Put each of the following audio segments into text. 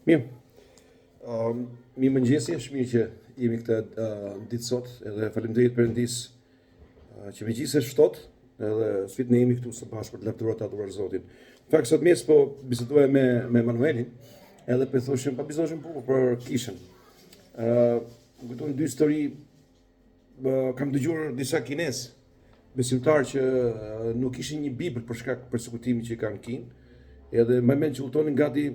Mirë, mirë mëngjesi, është mirë që jemi këtë ditë sot, edhe faleminderit Perëndis që megjithëse është ftohtë, edhe sfit ne jemi këtu së bashku për të lavdëruar të aduruar Zotin. Në fakt sot mes po bisedoja me Manuelin, edhe po thoshim pa bisedoshim për kishën. Më kujtohen dy histori, kam dëgjuar disa kinesë besimtar që nuk kishin një Bibël për shkak të përsekutimit që kanë kinë, edhe më mend që udhtonin gati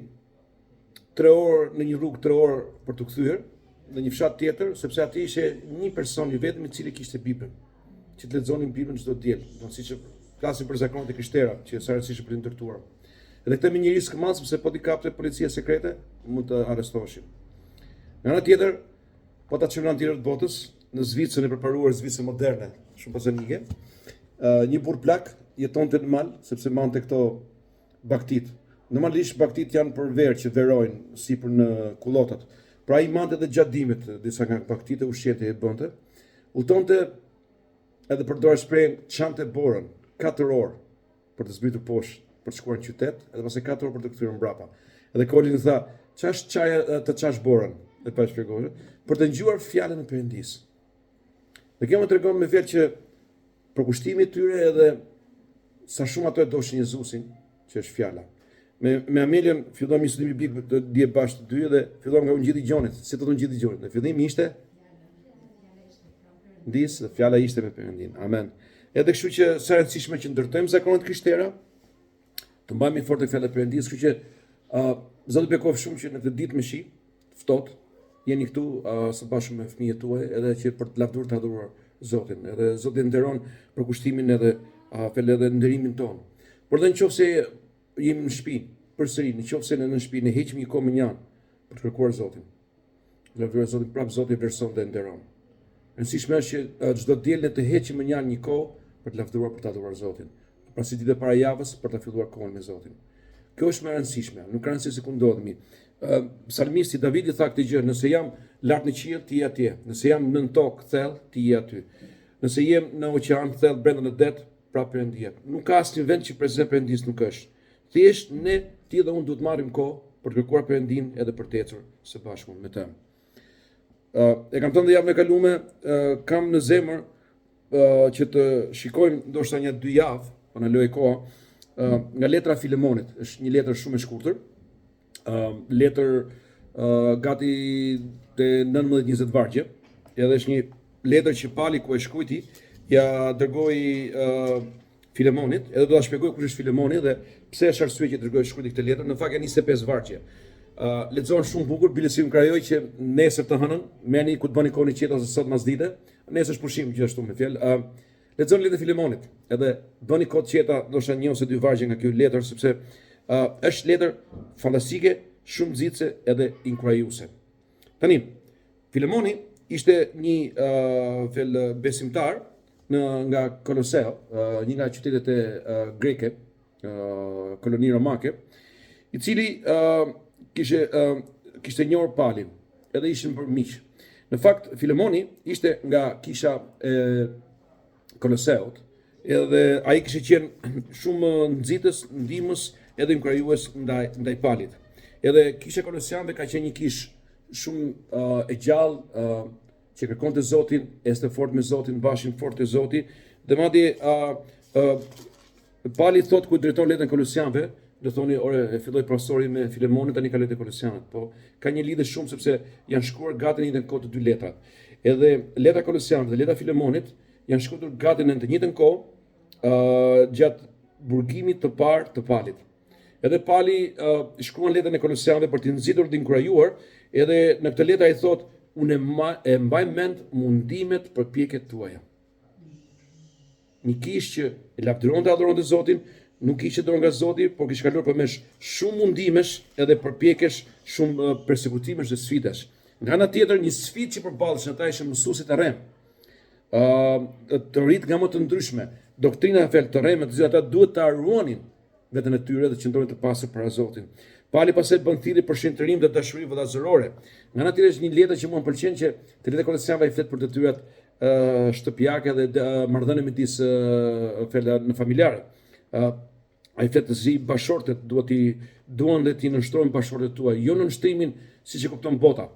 3 orë në një rrugë 3 orë për të kthyer në një fshat tjetër, sepse aty ishte një person i vetëm i cili kishte Biblën, që të lexonin Biblën çdo diell, siç flasin për zakonet e krishterëve, që është rëndësishme për të ndërtuar. Edhe këtë me një risk madh, sepse po t'i kapte policia sekrete, mund të arrestoheshin. Nga ana tjetër, po ta çojmë në anën tjetër të botës, në Zvicrën e përparuar, Zvicrën moderne, shumë pozanike, një burr plak jetonte në mal, sepse mante këto baktit. Normalisht baktit janë për verë që verojnë sipër në kullotat. Pra ai mante edhe gjatë dimrit disa nga baktit e ushqete e bënte. Udhtonte edhe përdor shprehjen çante borën 4 orë për të zbritur poshtë, për të shkuar në qytet, edhe pastaj 4 orë për të kthyer mbrapa. Edhe Kolin i tha, "Ç'është çaja të çash borën?" Dhe pa shpjeguar, për të ngjuar fjalën e Perëndis. Dhe kjo më tregon me fjalë që për kushtimin e tyre edhe sa shumë ato e doshin Jezusin, që është fjala. Me Amelian fillojmë një studim biblik të dje bashkë të dy dhe fillojmë nga ungjilli i Gjonit. Si do të ungjilli i Gjonit? Në fillim ishte ndis dhe fjala ishte me Perëndin. Amen. Edhe kështu që sa e rëndësishme që ndërtojmë zakonet krishtera, të mbajmë fort të fjalën e Perëndis, kështu që Zoti bekov shumë që në këtë ditë me shi, ftohtë, jeni këtu së bashku me fëmijët tuaj, edhe që për të lavdëruar të aduruar Zotin. Edhe Zoti nderon për kushtimin edhe edhe nderimin ton. Por edhe nëse jemi në shtëpi, përsëri, nëse në shtëpi ne heqim një kohë mënjan për të kërkuar Zotin. Lavdëruar Zotin, prapë Zoti vlerëson dhe nderon. Rëndësishme është që çdo diell ne të heqim mënjan një kohë për të lavdëruar, për të aduruar Zotin. Pra si ditë para javës për të filluar kohën me Zotin. Kjo është më e rëndësishme, nuk ka rëndësi se ku ndodhemi. Psalmisti Davidi tha këtë gjë, nëse jam lart në qiell, ti je atje. Nëse jam nën tokë thellë, ti je aty. Nëse jem në oqean thellë brenda në det, prapë Perëndia. Nuk ka asnjë vend që prezant Perëndis nuk është. Thjesht ne, ti dhe unë duhet marrim kohë për të kërkuar Perëndin edhe për të ecur së bashku me të. E kam thënë dhe javën e kaluar, kam në zemër që të shikojmë ndoshta një 2 javë, po na lë koha, nga letra Filemonit. Është një letër shumë e shkurtër. Letër gati te 19-20 vargje. Edhe është një letër që Pali ku e shkruajti ja dërgoi Filemonit, edhe do ta shpjegoj kush është Filemoni dhe pse është arsye që dërgoi shkruajti këtë letër. Në fakt janë 25 vargje. Lexohen shumë bukur, bilesim krajoj që nesër të hënën, merrni ku të bëni kohën e qetë ose sot masdite, nesër është pushim gjithashtu me fjalë. Lexoni letër Filemonit, edhe bëni kohë të qeta, ndoshta 1 ose 2 vargje nga kjo letër, sepse është letër fantastike, shumë nxitse edhe inkurajuese. Tani, Filemoni ishte një besimtar nga Koloseo, një nga qytetet e greke, koloni romake, i cili kishte njohur Palin, edhe ishin për miq. Në fakt, Filemoni ishte nga kisha e Koloseut, edhe ai kishte qenë shumë nxitës, ndihmës edhe inkurajues ndaj Palit. Edhe kisha Kolosianëve ka qenë një kishë shumë e gjallë, që kërkonte Zotin, este fort me Zotin, bashin fort te Zoti, dhe madje Pali thot ku drejton letrën Kolosianëve, do thoni ore e filloi profesori me Filemonin, tani ka letrën Kolosianët, po ka një lidhje shumë sepse janë shkruar gati në njëjtën kohë të dy letrat. Edhe letra Kolosianëve dhe letra Filemonit janë shkruar gati në të njëjtën kohë gjatë burgimit të parë të Palit. Edhe Pali shkruan letrën e Kolosianëve për t'i nxitur dhe inkurajuar, edhe në këtë letër ai thotë unë e mbaj mend mundimet për përpjekjet tuaja. Një kishë që e lavdëronte dhe adhuronte Zotin, nuk ishte dorë nga Zoti, por kishte kaluar përmes shumë mundimesh edhe përpjekjesh, shumë persekutimesh dhe sfidash. Nga ana tjetër, një sfidë që përballeshin ata ishin mësuesit e rrem. Të rit nga më të ndryshme, doktrina e të rrem, të cilat ata duhet ta ruanin veten e tyre dhe qëndronin të pastër para Zotit. Pali pastaj bën thirrje për shenjtërim dhe dashuri vëllazërore. Nga ana tjetër është një letër që mua më pëlqen që te letra Kolosianëve ai flet për detyrat shtëpiake dhe marrëdhënie midis në familjare. ai flet të zi bashortet duan dhe ti nështrojnë bashortet tuaj, jo në nështrimin siç e kupton bota,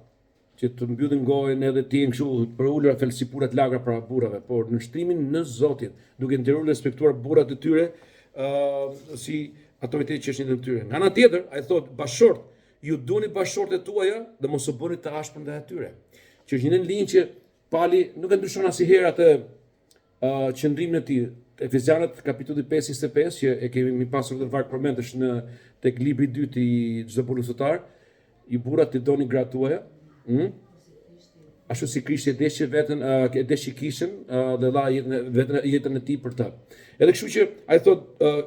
që të mbyllin gojën edhe ti jenë kështu për ulura felsipura të lagra para burrave, por në nështrimin në Zotin, duke nderuar respektuar burrat e tyre, si autoritet që është një tyre. Nga ana tjetër, ai thot bashort, ju duni bashortet tuaja dhe mos u bëni të ashpër ndaj atyre. Që është një linjë që Pali nuk e ndryshon asnjëherë atë qëndrimin e tij. Efesianët kapitulli 5:25 që e kemi pasur të varg përmendesh në tek libri i dytë i çdo burrësotar, i burrat të doni gratë tuaja, ashtu si Krishti e deshi kishën dhe dha jetën e tij për të. Edhe kështu që ai thot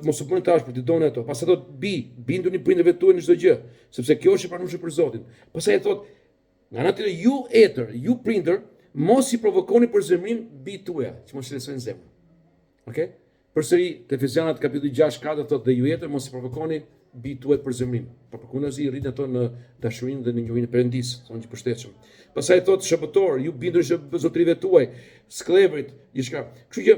mos u bëni tash për të doni ato. Pastaj thot binduni prindërve tuaj në çdo gjë, sepse kjo është e pranueshme për Zotin. Pastaj ai thot nga ana tjetër ju etër, ju prindër, mos i provokoni për zemrin bijtë tuaja, që mos lësojnë zemrën. Okej? Përsëri te Efesianët kapitulli 6:4 thot dhe ju etër mos i provokoni bijtë tuaj për zemrin. Përkundazi rritni ato në dashurinë dhe në njohurinë e Perëndisë, thonë që përshtetshëm. Pastaj thot shëbëtor, ju binduni zotrive tuaj, sklevrit, gjithçka. Kështu që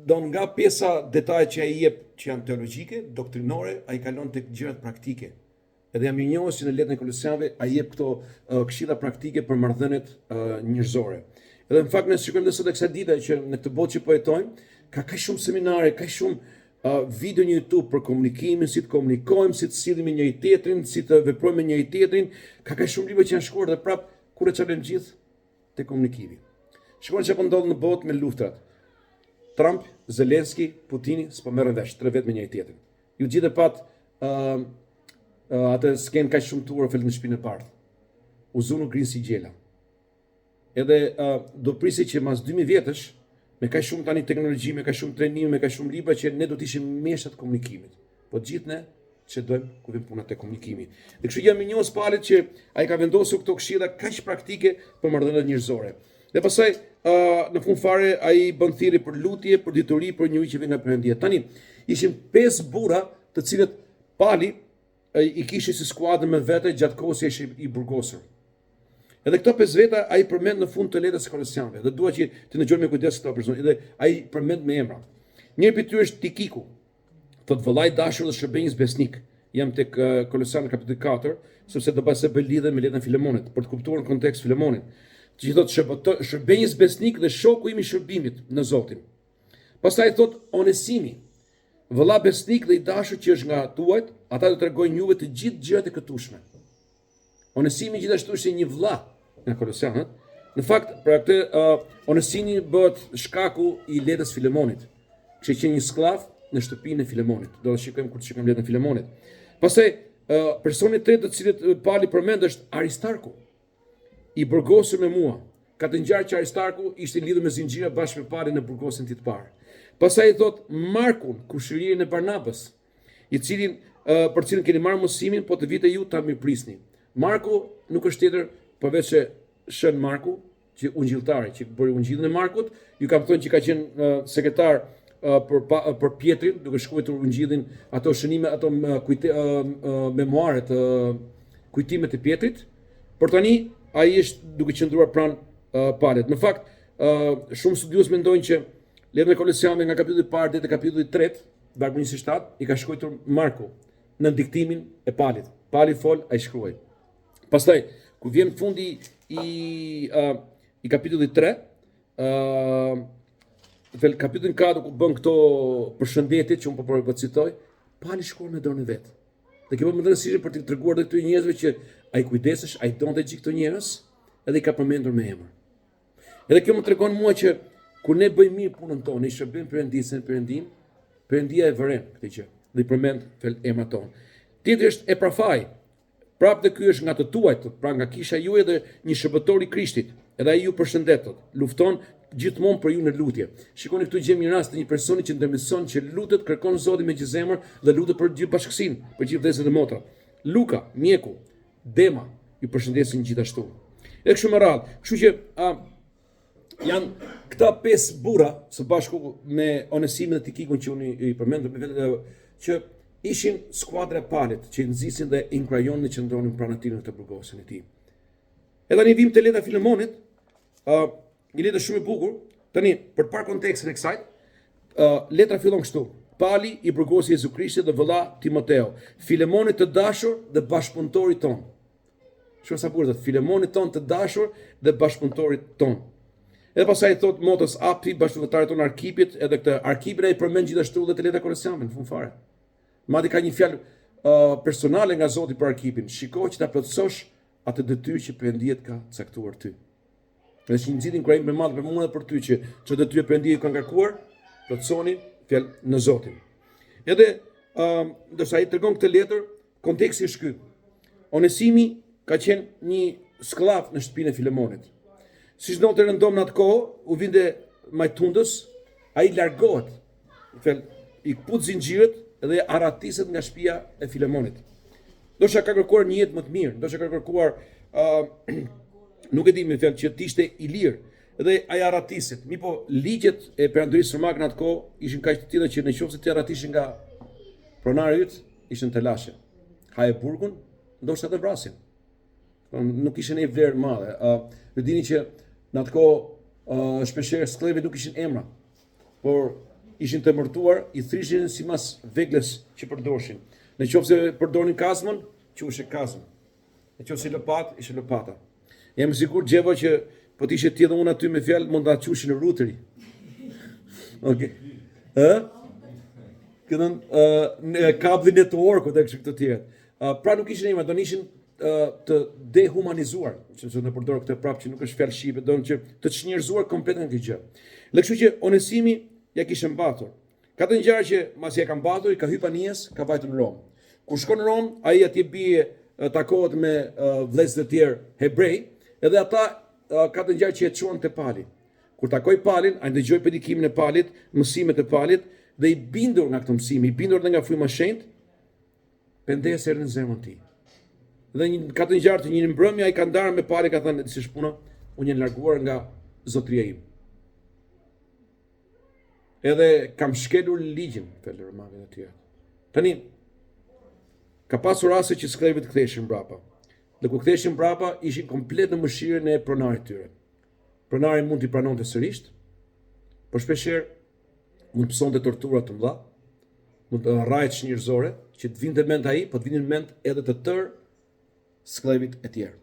don nga pjesa detajet që ai jep që janë teologjike, doktrinore, ai kalon tek gjërat praktike. Edhe jam i njohur si në letrën e Kolosianëve ai jep këto këshilla praktike për marrëdhëniet njerëzore. Edhe në fakt ne shikojmë sot kësaj dite që në këtë botë që po jetojmë, ka kaq shumë seminare, kaq shumë video në YouTube për komunikimin, si të komunikojmë, si të sillim me njëri tjetrin, si të veprojmë me njëri tjetrin, ka kaq shumë libra që janë shkruar dhe prap kur e çelën gjithë te komunikimi. Shikoni çfarë po ndodh në botë me luftrat. Trump, Zelenski, Putini s'po merren vesh, tre vetë me njëri tjetrin. Ju gjithë pat atë sken kaq shumë turë fillon në shtëpinë e parë. U zonu grin si gjela. Edhe do prisi që mas 2000 vjetësh, me kaq shumë tani teknologji, me kaq shumë trajnim, me kaq shumë libra që ne do të ishim meshët komunikimit. Po gjithë ne që dojmë ku vjen puna te komunikimi. Dhe kështu jam i njohur Palit që ai ka vendosur këto këshilla kaq praktike për marrëdhëniet njerëzore. Dhe pastaj në fund fare ai bën thirrje për lutje, për dituri, për njëri që vjen nga Perëndia. Tani ishin 5 burra të cilët Pali i kishte si skuadër me vete gjatë kohës që ishte i burgosur. Edhe këto 5 veta ai përmend në fund të letrës së Kolosianëve. Dhe dua që të ndëgjojmë me kujdes këto persona. Edhe ai përmend me emra. Njëri prej tyre është Tikiku. Thot vëllai dashur dhe shërbënjës besnik. Jam tek Kolosianë kapitulli 4, sepse do pasë bëj lidhje me letrën e Filemonit për të kuptuar në kontekst Filemonin. Që thot shërbënjës besnik dhe shoku im i shërbimit në Zotin. Pastaj thot Onesimi, vëlla besnik dhe i dashur që është nga tuajt, ata do t'rregojnë juve të gjithë gjërat e këtueshme. Onesimi gjithashtu është një vëlla nga Kolosianët. Në fakt, për atë Onesimi bëhet shkaku i letrës Filemonit. Kishte qenë një skllav në shtëpinë e Filemonit. Do ta shikojmë kur të shikojmë letrën e Filemonit. Pastaj personi i tretë të cilit Pali përmend është Aristarku, i burgosur me mua. Ka të ngjarë që Aristarku ishte lidhur me zinxhira bashkë me Palin në burgosin e parë. Pastaj i thot Markun, kushëririn e Barnabas, i cilin për cilin keni marrë mësimin, po të vite ju ta mirëprisni. Marku nuk është tjetër përveç se Shën Marku, që ungjilltari, që bëri ungjillin e Markut, ju kam thënë që ka qenë sekretar për Pietrin, duke shkruar ungjillin, ato shënime, ato memoaret, kujtimet e Pietrit. Por tani ai është duke qëndruar pranë Palit. Në fakt, shumë studiues mendojnë që letra e Kolosianëve nga kapitulli i parë deri te kapitulli i 3, vargu 27, i ka shkruar Marku në diktimin e Palit. Pali fol, ai shkruaj. Pastaj, ku vjen fundi i kapitullit 3, në kapitullin 4 ku bën këto përshëndetje që unë po citoj, Pali shkruan me dorën e vet. Dhe kjo më ndërësisht për të treguar këtyre njerëzve që ai kujdesesh, ai donte gjithë këto njerëz, edhe i ka përmendur me emër. Edhe kjo më tregon mua që kur ne bëjmë mirë punën tonë, i shërbejmë Perëndim, Perëndia e vëren këtë gjë dhe i përmend emrat tonë. Tjetri është Eprafai. Prapë ky është nga të tuajt, pra nga kisha juaj dhe një shërbëtor i Krishtit. Edhe ai ju përshëndet, lufton gjithmonë për ju në lutje. Shikoni këtu gjejmë një rast të një personi që ndërmjetëson që lutet, kërkon Zotin me gjithë zemër dhe lutet për gjithë bashkësinë, për gjithë vëllezërit e motra. Luka, mjeku, Dema ju përshëndesin gjithashtu. Edhe kështu me radhë. Kështu që janë këta 5 burra së bashku me Onesimin dhe Tikikun që unë i përmendëm, që ishin skuadra e Palit, që nxisin dhe inkrajonin që ndronin pranë tij në këtë burgosin e tij. Edhe tani vim te letra e Filemonit, një letër shumë e bukur. Tani, për të parë kontekstin e kësaj, letra fillon kështu. Pali, i burgosi Jezu Krishti dhe vëlla Timoteo, Filemonit të dashur dhe bashkëpunëtorit ton. Shumë sa burrë, Filemonit ton të dashur dhe bashkëpunëtorit ton. Edhe pastaj thot motës Api, bashkëpunëtarit ton Arkipit, edhe këtë Arkipin ai përmend gjithashtu dhe të letra Kolosianëve në fund fare. Madje ka një fjalë personale nga Zoti për Arkipin. Shikoj që ta plotësosh atë detyrë që Perëndia ka caktuar ty. Dhe që një nxitin kurajim me madh për mua dhe për ty që çdo detyrë Perëndia ka ngarkuar, plotësoni fjalë në Zotin. Edhe ndërsa ai tregon këtë letër, konteksti është ky. Onesimi ka qenë një skllav në shtëpinë e Filemonit. Siç do të rëndom në atë kohë, u vinte majtundës, ai largohet. I kput zinxhirët dhe arratiset nga shtëpia e Filemonit. Ndoshta ka kërkuar një jetë më të mirë, ndoshta ka kërkuar nuk e di me fjalë që të ishte i lirë. Dhe ai arratiset. Po ligjet e Perandërisë Romake në atë kohë ishin kaq të tilla që nëse ti arratishin nga pronari yt, ishin të lashe. Haje burgun, ndoshta të vrasin. Nuk ishin e vlerë madhe. Ju dini që në atë kohë shpeshherë skllëve nuk ishin emra, por ishin të emërtuar, i thrishin sipas veglës që përdorshin. Nëse përdorin kazmën, quhej kazm. Nëse lopat, ishte lopata. Jam i sigurt gjeva që po t'ishe ti dhe unë aty me fjalë, mund ta quheshin në rutëri. Okej. Këndon kabli network dhe kështu të tjerë. Pra nuk ishin emra, do ishin të dehumanizuar, që në përdor këtë prapë që nuk është fjalë shqipe, do që të çnjerëzuar komplet nga kjo gjë. Dhe kështu që Onesimi ja kishte mbatur. Ka të ngjarë që masi e ka mbatur, i ka hyrë panies, ka vajtur në Rom. Kur shkon në Rom, ai atje bie takohet me vëllezër të tjerë hebrej, edhe ata ka të ngjarë që e çuan te Pali. Kur takoi Palin, ai dëgjoi predikimin e Palit, mësimet e Palit dhe i bindur nga këtë mësim, i bindur edhe nga fryma e shenjtë, pendes erdhi në zemrën e tij. Dhe ka të ngjarë që një mbrëmje ai ka ndarë me Palin, ka thënë si shpuna, unë jam larguar nga zotëria ime. Edhe kam shkelur ligjin, fjalë Romakët e tjerë. Tani ka pasur raste që sklavët ktheheshin mbrapa. Dhe ku ktheheshin mbrapa, ishin komplet në mëshirën e pronarit tyre. Pronari mund t'i pranonte sërish, por shpeshherë mund të mësonte tortura të mëdha, mund të rrahet çnjerëzore, që të vinte mend ai, po të vinin mend edhe të tërë sklavit e tjerë.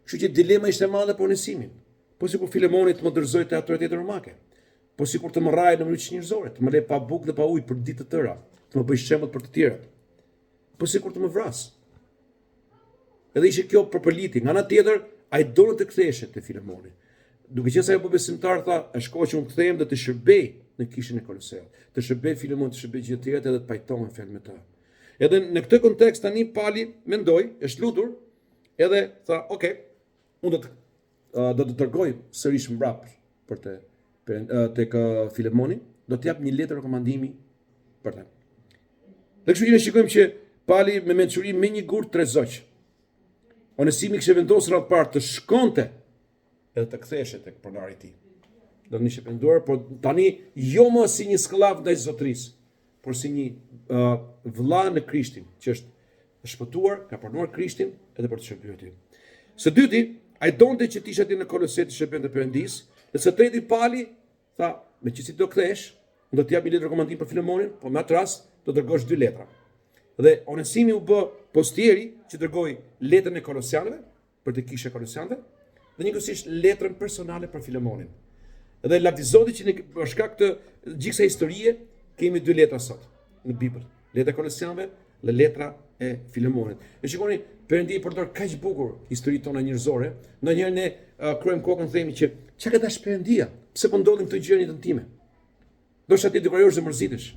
Kështu që dilema ishte e madhe për Onesimin. Po sikur Filemoni të më dorëzoi te autoriteti romake. Po sikur të më rrahej në mënyrë çnjerëzore, të më lej pa bukë dhe pa ujë për ditë të tëra, të më bëj shembull për të tjerat. Po sikur të më vras. Edhe ishte kjo përpëliti. Nga ana tjetër, ai donte të ktheheshe te Filemoni. Duke qenë se ajo besimtar tha, është kohë që unë kthehem dhe të shërbej në kishën e Koloseut. Të shërbej Filemon, të shërbej gjithë të tjerët edhe të pajtohen fjalë me ta. Edhe në këtë kontekst tani Pali mendoi, është lutur, edhe tha, "Okay, unë do të dërgoj sërish mbrapa për tek Filemoni, do të jap një letër rekomandimi për ta." Dhe kështu që ne shikojmë që Pali me mençuri me një gur tre zoq. Onesimi kishte vendosur atë parë të shkonte edhe të ktheheshe tek pronari i tij. Do të ishte penduar, por tani jo më si një skllav ndaj zotërisë, por si një vëlla në Krishtin, që është shpëtuar, ka pranuar Krishtin edhe për të shërbyer atij. Së dyti, ai donte që të ishte aty në Koloset të shërbente Perëndisë, dhe së treti Pali tha, meqenëse do kthehesh, do të jap një letër rekomandim për Filemonin, por në atë rast do dërgosh 2 letra. Dhe Onesimi u bë postieri që dërgoi letrën e Kolosianëve për të kishë Kolosianëve dhe njëkohësisht letrën personale për Filemonin. Dhe lavdi Zotit që ne për shkak të gjithë kësaj historie kemi 2 letra sot në Bibël. Letra e Kolosianëve dhe letra e Filemonit. Ne shikoni, Perëndia përdor kaq bukur historitë tona njerëzore. Ndonjëherë ne kryejmë kokën themi që çka ka dash Perëndia? Pse po ndodhin këto gjëra në jetën time? Do të ti dëgjosh dhe mërzitesh.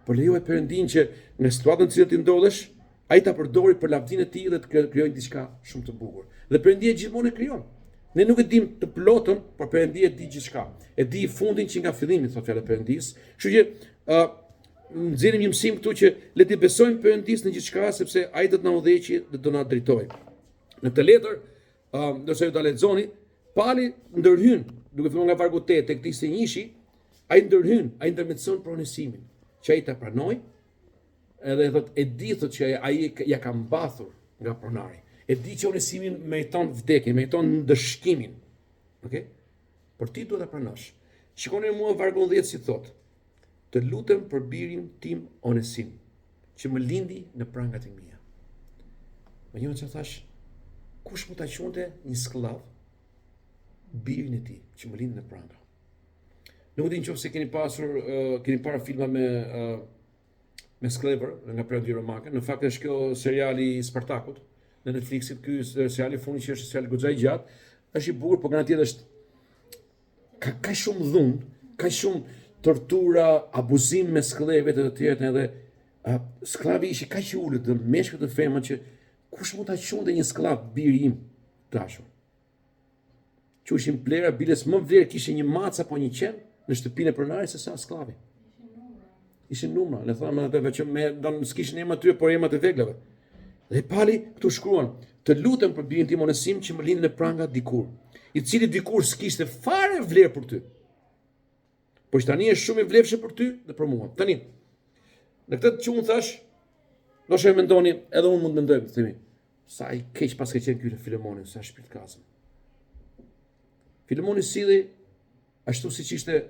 Por lejohet Perëndin që në situatën në cilën ti ndodhesh, ai ta përdori për lavdinë e tij dhe të krijojë diçka shumë të bukur. Dhe Perëndia gjithmonë e krijon. Ne nuk e dim të plotën, por Perëndia e di gjithçka. E di fundin që nga fillimi, thotë fjala e Perëndisë. Kështu që nxjerrim një mësim këtu që le të besojmë Perëndisë në gjithçka, sepse ai do të na udhëheqë dhe do na drejtojë. Në këtë letër, nëse ju ta lexoni, Pali ndërhyn, duke filluar nga vargu 8 tek teksti 1, ai ndërhyn, ai ndërmjetëson për Onesimin, që ai ta pranoi, edhe thotë e di thotë që ai ja ka mbathur nga pronari. E di që Onesimin meriton vdekjen, meriton ndëshkimin. Okej? Por ti duhet ta pranosh. Shikoni mua vargu 10 si thotë. Të lutem për birin tim Onesim, që më lindi në prangat e mia. Më njënë që thash, kush më ta qunte një sklav birin e tij që më lindi në pranga. Nuk di nëse keni parë filma me sklever nga perioda romake. Në fakt është kjo seriali i Spartakut në Netflixit. Ky seriali funi që është serial goxha i gjatë, është i bukur, por nga tjetër është ka shumë dhunë, ka shumë tortura, abuzim me sklevet e të tjerët edhe sklavi ishi kaq i ulët dhe meshkët e femrën që kush mund ta qunte një sklav biri im dashur. Qushin plera biles më vlerë kishe një mac apo një qen në shtëpinë e pronarit se sa sklavi. Ishin numra, le thonë atë që s'kishin emra aty, por emrat e veglave. Dhe pali këtu shkruan, të lutem për birin tim Onesim që më lindi në pranga dikur, i cili dikur s'kishte fare vlerë për ty. Po që tani është shumë i vlefshëm për ty dhe për mua. Tani, në këtë që unë thash, do shë mendoni, edhe unë mund mendoj, themi, sa i keq pas ke qenë ky Filemonin, sa shpirt kasëm. Filemoni silli ashtu siç ishte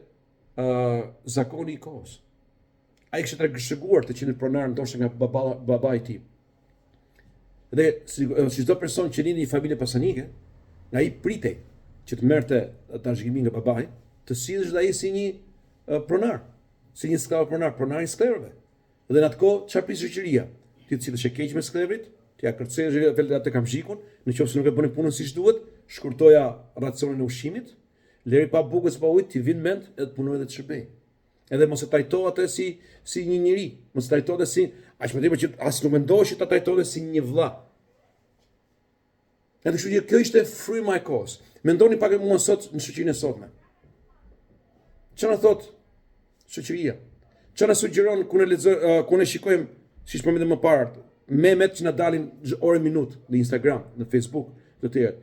zakoni i kohës. Ai kishte treguar të qenë pronar ndoshta nga babai i tij. Dhe si çdo person që lindi në një familje pasanike, ai pritej që të merrte trashëgimi nga babai, të sillesh ai si një pronar, si një sklav pronar i sklevrëve. Dhe në atë kohë çfarë prisë shoqëria? Ti të sillesh e keq me sklevrët, ti ja kërcesh vetë atë kamzhikun, nëse nuk e bëni punën siç duhet, shkurtoja racionin e ushqimit, leri pa bukës pa ujë, ti vin mend edhe punoj edhe të shërbej. Edhe mos e trajto atë si një njeri, mos e trajto atë si aq më tepër që as nuk mendohesh ta trajtoje si një vëlla. Edhe kështu që kjo ishte fryma e kohës. Mendoni pak mua sot në shoqërinë e sotme. Çfarë na thot shoqëria? Çfarë na sugjeron ku ne shikojmë, siç po më parë, memet që na dalin orë minutë në Instagram, në Facebook, të tjerë.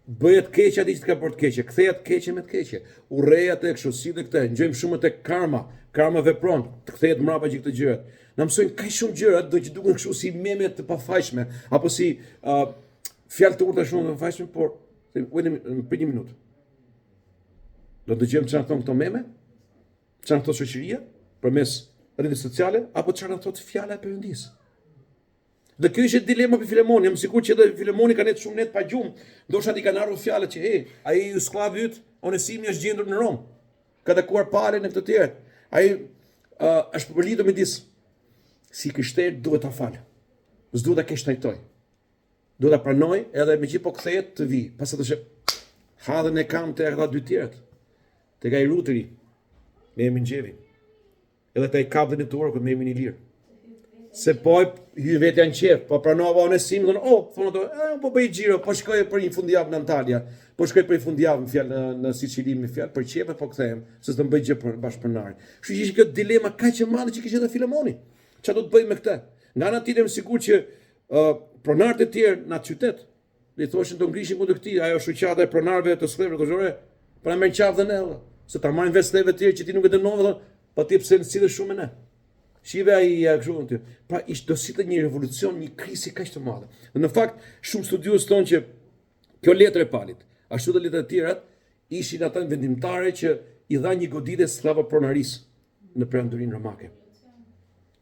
Bëhet keq atë që të ka bërë të keqe, kthehet keqe me të keqe. Urrej atë kështu si dhe këtë, ngjojmë shumë tek karma vepron, të kthehet mbrapa gjithë këto gjërat. Na mësojnë kaq shumë gjëra do që duken kështu si meme të pafajshme, apo si fjalë të urta shumë të pafajshme, por për një minutë. Do të dëgjojmë çfarë thon këto meme? Çfarë thot shoqëria përmes rrjeteve sociale, apo çfarë thot fjala e Perëndisë? Dhe kjo ishte dilema për Filemonin, jam sigurt që edhe Filemoni ka net shumë net pa gjumë, ndoshta i kanë ardhur fjalët që ai sklavi yt, Onesimi është gjendur në Rom. Ka takuar palën e këtë të tjerë. Ai është përbërlitur midis si krishter duhet ta fal. S'duhet ta kesh trajtoj. Duhet ta pranoj edhe me që po kthehet të vi. Pastaj thoshë hadhen e kam te ata dy tjerët. Tek ai ruteri me emrin Xhevi. Edhe te ai kapën e turë ku me emrin Ilir. Se po hyr vetë janë qef, po pranova Onesim, thonë ato, po bëj xhiro, po shkoj për një fundjavë në Antalya, po shkoj për një fundjavë në Sicili me fjalë për qefe, po kthehem, se s'do bëj gjë për bashkëpunëtar. Kështu që ishte kjo dilema kaq e madhe që kishte edhe Filemoni. Çfarë do të bëj me këtë? Nga ana tjetër jam sigurt që pronarët e tjerë në atë qytet, i thoshin do ngrishin kundër këtij, ajo shoqata e pronarëve të sklevrëve koshore, para më qafë dhe ne, se ta marrin vetë sklevrëve të tjerë që ti nuk e dënove, po ti pse sillesh shumë me ne. Shive ai kështu ti. Pra ishte do sillte një revolucion, një krizë kaq të madhe. Dhe në fakt shumë studiues thonë që kjo letër e palit, ashtu dhe letrat e tjera, ishin ata vendimtare që i dha një goditje slavopronarisë në perandorinë romake.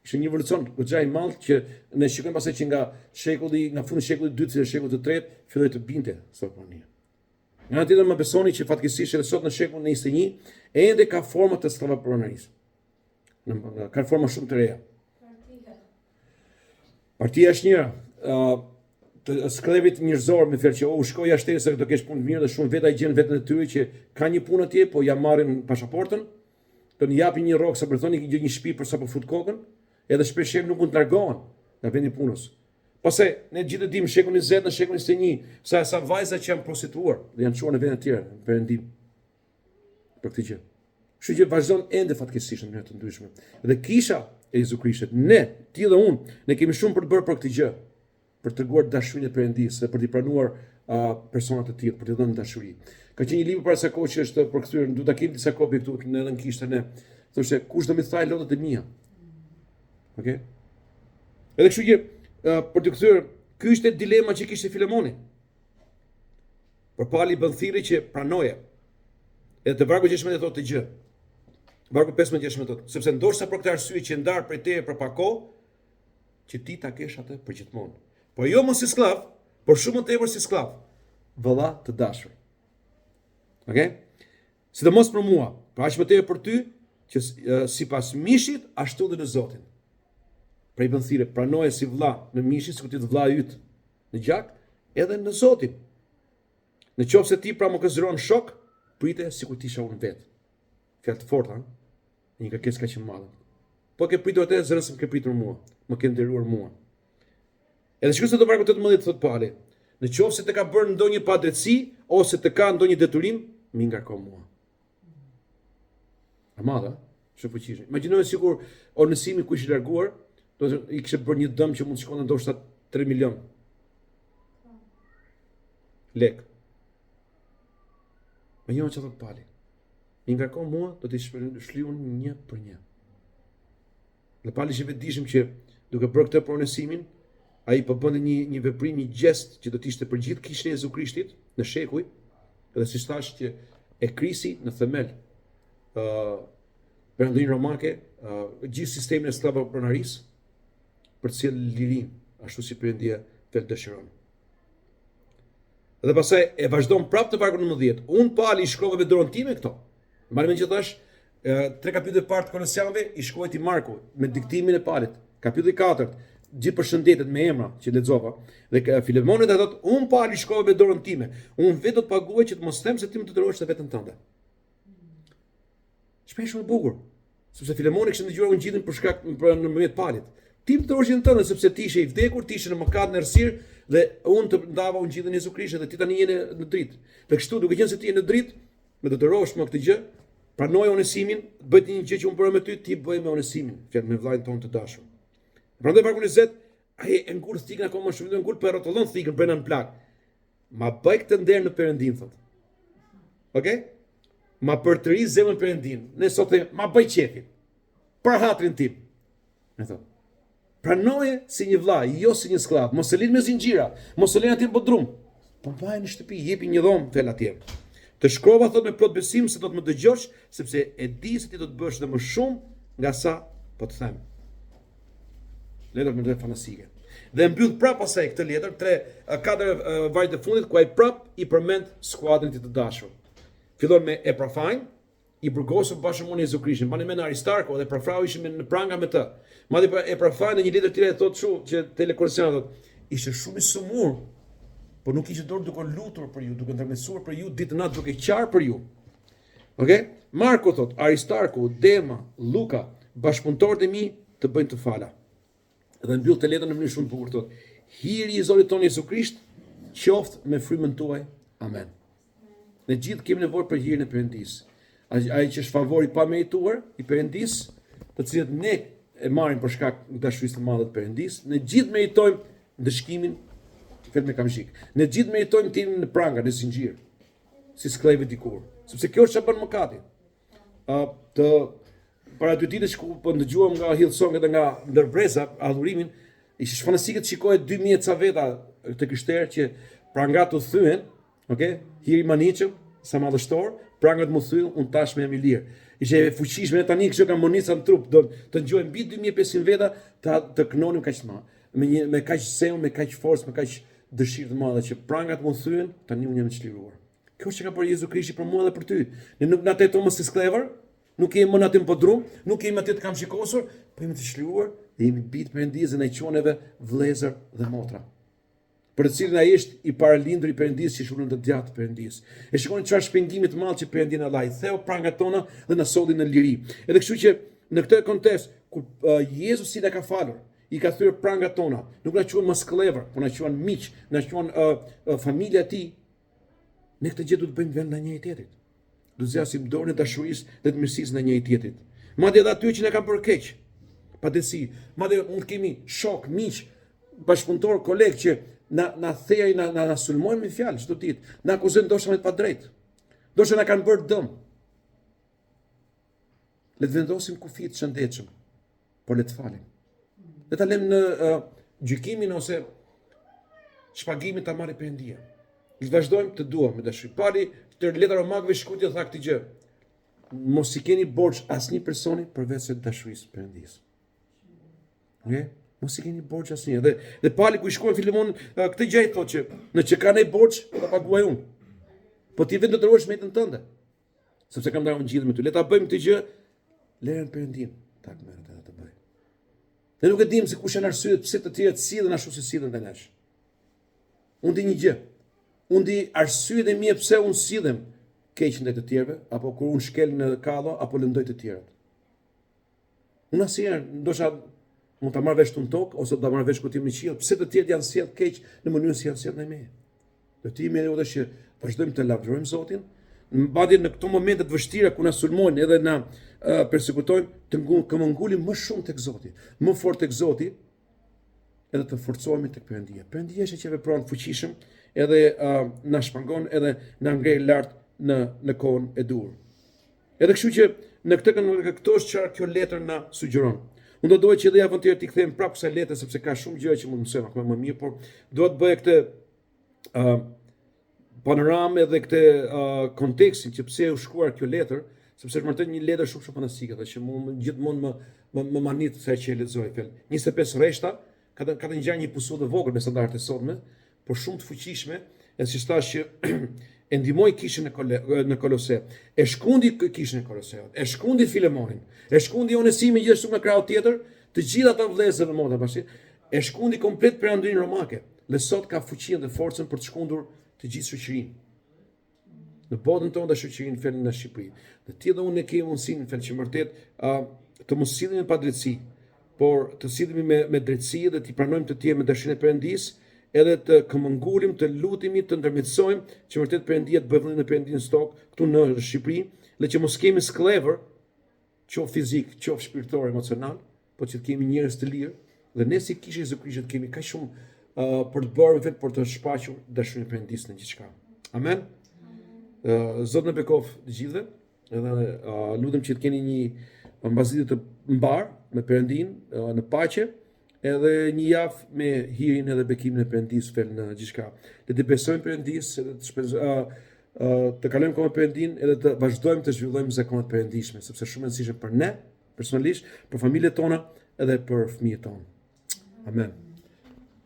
Ishte një revolucion goxha i madh që ne shikojmë pastaj që nga fundi i shekullit të 2 dhe shekullit të 3 filloi të binte slavopronaria. Nga ana tjetër më besoni që fatkeqësisht edhe sot në shekullin e 21 ende ka forma të slavopronarisë. Ka forma shumë të reja. Partia është njëra. Të sklevit njerëzor me fjalë që shkoj jashtë se do kesh punë mirë dhe shumë vetë ai gjen veten e tyre që ka një punë atje, po ja marrin pasaportën, do një japin një rrogë sa për thonë një shtëpi për sa po fut kokën, edhe shpesh nuk mund të largohen nga vendi punës. Pastaj ne gjithë dimë shekullin 20 në shekullin 21 sa vajza që janë prostituuar dhe janë çuar në vende të tjera, në perëndim. Për këtë gjë. Kështu që vazhdon ende fatkeqësisht në mënyra të ndryshme. Dhe kisha e Jezu Krishtit, ne, ti dhe unë, ne kemi shumë për të bërë për këtë gjë, për të treguar dashurinë e Perëndisë, për të pranuar persona të tjerë, për të dhënë dashuri. Ka qenë një libër para sa kohë që është përkthyer, do ta kemi disa kopje këtu në kishte ne. Thoshte kush do më thaj lotët e mia. Okej? Edhe kështu që për të kthyer, ky ishte dilema që kishte Filemoni. Por pali bën thirrje që pranoje. Edhe të vargu që shme thotë të gjë. Vargu 15 më thotë, sepse ndoshta për këtë arsye që ndar prej teje për pak kohë, që ti ta kesh atë për gjithmonë. Po jo mos si sklav, por shumë më tepër si sklav, vëlla të dashur. Okej? Sidomos për mua, pra aq më tepër për ty, që sipas mishit ashtu dhe në Zotin. Pra i bën thirrje, pranoje si vëlla në mishin, sikur ti të vëlla yt në gjak, edhe në Zotin. Në qoftë se ti pra më konsideron shok, prite sikur ti isha unë vet. Fjalë të forta, një kërkesë kaq e madhe. Po ke pritur atë zëra se më ke pritur mua, më ke nderuar mua. Edhe shikoj se do vargu 18 thot Pali, në qoftë se të ka bërë ndonjë padrejtësi ose të ka ndonjë detyrim, mi ngarko mua. E madhe, shumë fuqishme. Imagjinoj sikur Onesimi ku ishte larguar, do të i kishte bërë një dëm që mund të shkonte ndoshta 3 milion lek. Me një që thot Pali, mi ngarko mua, do t'i shlyun një për një. Dhe Pali që vetë dishim që duke bërë këtë për Onesimin, ai po bënte një veprim, një gjest që do të ishte për gjithë kishën e Jezu Krishtit në shekuj, edhe siç thash që e krisi në themel Perëndinë romake, gjithë sistemin e skllavëpronarisë për të sjellë lirinë, ashtu si Perëndia vetë dëshiron. Dhe pastaj e vazhdon prapë të vargu 19. Unë Pali i shkrova me dorën time këto. Mbani mend që thash, 3 kapitullet e parë të Kolosianëve i shkruajti Marku me diktimin e Palit. Kapitulli 4, gjithë përshëndetet me emra që lexova, dhe Filemonit e thotë, unë Pali i shkrova me dorën time. Unë vetë do të paguaj që të mos them se ti më detyrohesh të veten tënde. Shpesh shumë e bukur, sepse Filemoni kishte dëgjuar ungjillin për shkak nëpërmjet Palit. Ti më detyrohesh në tënde sepse ti ishe i vdekur, ti ishe në mëkat në errësirë dhe unë të ndava ungjillin e Jezu Krishtit dhe ti tani je në dritë. Dhe kështu duke qenë se ti je në dritë, më detyrohesh me këtë gjë, pranoj Onesimin, bëj një gjë që unë bëra me ty, ti bëj me Onesimin, fjalë me vllajën tonë të dashur. Prandaj vargu 20, ai e ngurt thikën akoma shumë, ngurt po e rrotullon thikën brenda në plak. Ma bëj këtë nder në Perëndin thotë. Okej? Ma përtëri zemrën Perëndin. Ne sot e ma bëj qefin. Për hatrin tim. E thotë. Pranoje si një vllai, jo si një skllav. Mos e lini me zinxhira, mos e lini aty në bodrum. Po mbaj në shtëpi, jepi një dhomë vel atje. Të shkrova thot me plot besim se do të më dëgjosh, sepse e di se ti do të bësh dhe më shumë nga sa po të them. Letër më dhe fanastike. Dhe mbyll prapë asaj këtë letër, 3-4 vargjet e fundit ku ai prap i përmend skuadrën e tij të dashur. Fillon me Eprafajn, i burgosur bashkë me Jezu Krishtin. Mbani mend Aristarko dhe Epafrau ishin në pranga me të. Madje Eprafajn në një letër tjetër thotë kështu që te Kolosianët thotë, ishte shumë i sumur, por nuk ishte dorë duke lutur për ju, duke ndërmjetësuar për ju ditë natë duke qarë për ju. Okej? Marko thot, Aristarku, Dema, Luka, bashkëpunëtorët e mi të bëjnë të fala. Dhe mbyll të letrën në mënyrë shumë të bukur thot, hiri i Zotit tonë Jezu Krisht qoftë me frymën tuaj. Amen. Ne gjithë kemi nevojë për hirin e Perëndisë. Ai që është favori pa merituar i Perëndisë, të cilët ne e marrim për shkak të dashurisë së madhe të Perëndisë, ne gjithë meritojmë ndëshkimin vetëm me kamshik. Ne gjithë meritojmë të jemi në pranga, në zinxhir, si sklavë dikur, sepse kjo është çfarë bën mëkati. Para 2 ditësh ku po ndëgjuam nga Hillsong edhe nga ndërbreza adhurimin, ishte shfanastike të shikoje 2000 ca veta të krishterë që prangat u thyen, okay? Hiri maniçëm, sa madhështor, prangat mu thyen, unë tash me jam i lirë. Ishte e fuqishme, ne tani kështu kam monica në trup, do të ngjojmë mbi 2500 veta të kënonim kaq të madh. Me kaq sem, me kaq forcë, me kaq dëshirë të madhe që prangat mu thyen, tani unë jam i çliruar. Kjo që ka bërë Jezu Krishti për mua dhe për ty. Ne nuk na tetojmë si sklevar, nuk jemi më aty në podrum, nuk jemi aty të kam shikosur, po jemi të çliruar dhe jemi bitë Perëndisë dhe na quajnë vëllezër dhe motra. Për të cilin ai është i paralindur i Perëndisë që shulën të djathtë Perëndisë. E shikoni çfarë shpengimi të madh që Perëndia na dha, i theu prangat tona dhe na solli në liri. Edhe kështu që në këtë kontekst kur Jezusi na ka falur, i ka thyer prangat tona, nuk na quhen sklevar, por na quhen miq, na quhen familja e tij. Ne këtë gjë duhet të bëjmë vend ndaj njëri tjetrit. Do të zgjasim dorën e dashurisë dhe të mirësisë ndaj njëri tjetrit. Madje edhe aty që ne kanë bërë keq, padesi, madje mund të kemi shok, miq, bashkëpunëtor, koleg që na thejë, na sulmojnë me fjalë çdo ditë, na akuzojnë ndoshta me të padrejtë. Ndoshta na kanë bërë dëm. Le të vendosim kufi të shëndetshëm, por le të falim. Le ta lëmë në gjykimin ose shpagimin ta marrë Perëndia. Le të vazhdojmë të duam me dashuri. Pali të letra Romakëve shkruajti tha këtë gjë. mos i keni borxh asnjë personi përveç se dashurisë së Perëndisë. Okay? Mos i keni borxh asnjë. Dhe Pali ku i shkruan Filemon këtë gjë thotë që në që ka ne borxh do ta paguaj unë. Po ti vetë do të ruash metën tënde. Sepse kam ndarë ngjitje me ty. Le ta bëjmë këtë gjë, lërën Perëndin ta merret edhe të bëj. Ne nuk e dim se kush janë arsyet pse të tjerët sillen ashtu si sillen dhe nesh. Unë di një gjë. Unë di arsyet e mia pse unë sillem keq ndaj të tjerëve, apo kur unë shkel në kallo, apo lëndoj të tjerët. Unë asnjëherë, ndoshta mund ta marr vesh në tokë ose ta marr vesh ku tim në qiell, pse të tjerët janë sjell keq në mënyrën si janë sjell ndaj meje. Do të jemi edhe që vazhdojmë të lavdërojmë Zotin, mbadje në këto momente të vështira ku na sulmojnë edhe na persekutojnë, të këmbëngulim më shumë tek Zoti, më fort tek Zoti, edhe të forcohemi tek Perëndia. Perëndia është që vepron fuqishëm, edhe na shpangon, edhe na ngrej lart në kohën e dur. Edhe kështu që në këto është çfarë kjo letër na sugjeron. Unë do doja që edhe javën tjetër t'i kthejmë prapë kësaj letre sepse ka shumë gjëra që mund të mësojmë akoma më mirë, por do të bëj këtë panoramë edhe këtë kontekstin që pse u shkruar kjo letër, sepse është vërtet një letër shumë fantastike dhe që gjithmonë më manit sa që e lexoj fjalë. 25 rreshta, ka të ngjarë një pusull të vogël me standardet e sotme, por shumë të fuqishme, e si thash që e ndihmoi kishën në Kolose, e shkundi kishën e Koloseut, e shkundi Filemonin, e shkundi Onesimin gjithashtu nga krau tjetër, të gjithë ata vëllezër dhe motra pasi, e shkundi komplet perandrinë romake. Dhe sot ka fuqinë dhe forcën për të shkundur të gjithë shoqërinë. Në botën tonë dhe shoqërinë fjalën në Shqipëri. Dhe ti dhe unë ne kemi mundësinë fjalë që vërtet të mos sillemi me padrejtësi, por të sillemi me drejtësi dhe të pranojmë të tjerë me dashurinë e Perëndisë, edhe të këmbëngulim, të lutemi, të ndërmjetësojmë që vërtet Perëndia të bëjë vëllin e Perëndisë stok këtu në Shqipëri, dhe që mos kemi sklever, qoftë fizik, qoftë shpirtëror, emocional, por që të kemi njerëz të lirë, dhe ne si kishë Jezu Krishtit kemi kaq shumë për të bërë vetë për të shfaqur dashurinë e Perëndisë në gjithçka. Amen. Zot në bekov të gjithëve, edhe lutem që të keni një mbasditë të mbar me Perëndin në paqe, edhe një javë me hirin edhe bekimin e Perëndisë fel në gjithçka. Le të besojmë Perëndisë, edhe të kalojmë kohën me Perëndin, edhe të vazhdojmë të zhvillojmë zakonet perëndishme, sepse shumë e rëndësishme për ne personalisht, për familjet tona edhe për fëmijët tonë. Amen.